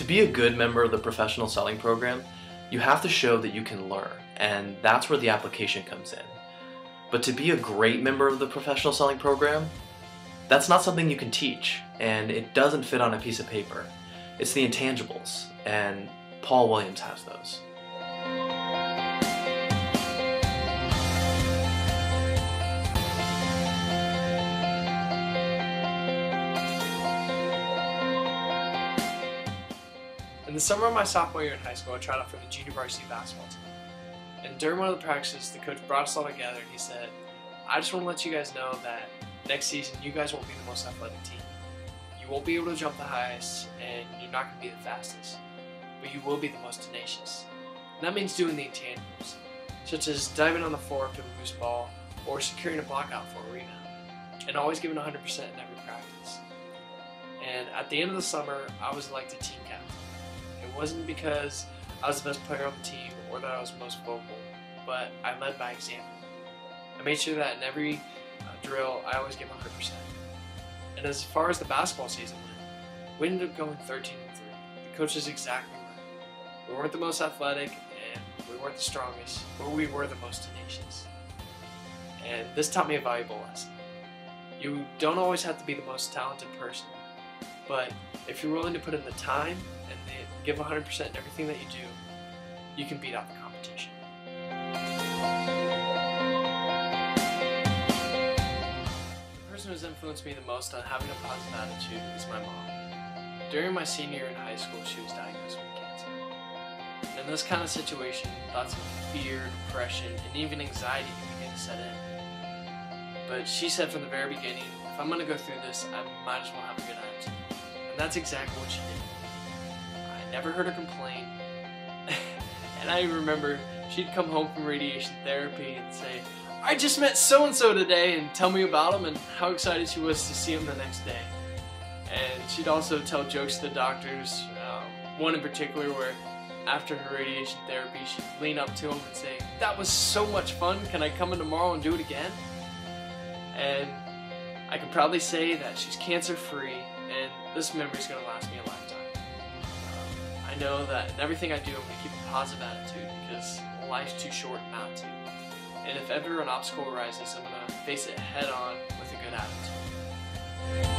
be a good member of the professional selling program, you have to show that you can learn, and that's where the application comes in. But to be a great member of the professional selling program, that's not something you can teach, and it doesn't fit on a piece of paper. It's the intangibles, and Paul Williams has those. In the summer of my sophomore year in high school, I tried out for the junior varsity basketball team. And during one of the practices, the coach brought us all together and he said, I just want to let you guys know that next season, you guys won't be the most athletic team. You won't be able to jump the highest, and you're not going to be the fastest. But you will be the most tenacious. And that means doing the intangibles, such as diving on the floor to a loose ball, or securing a block out for a rebound, and always giving 100% in every practice. And at the end of the summer, I was elected team captain. It wasn't because I was the best player on the team or that I was most vocal, but I led by example. I made sure that in every drill, I always gave 100%. And as far as the basketball season went, we ended up going 13-3. The coach is exactly right. We weren't the most athletic, and we weren't the strongest, but we were the most tenacious. And this taught me a valuable lesson. You don't always have to be the most talented person, but if you're willing to put in the time and give 100% in everything that you do, you can beat out the competition. The person who's influenced me the most on having a positive attitude is my mom. During my senior year in high school, she was diagnosed with cancer. And in this kind of situation, thoughts of fear, depression, and even anxiety can begin to set in. But she said from the very beginning, if I'm going to go through this, I might as well have a good attitude. And that's exactly what she did. I never heard her complain. And I remember she'd come home from radiation therapy and say, I just met so-and-so today, and tell me about him and how excited she was to see him the next day. And she'd also tell jokes to the doctors, one in particular where after her radiation therapy, she'd lean up to him and say, that was so much fun, can I come in tomorrow and do it again? And I can proudly say that she's cancer-free, and this memory's going to last me a lifetime. I know that in everything I do, I'm going to keep a positive attitude because life's too short not to. And if ever an obstacle arises, I'm going to face it head on with a good attitude.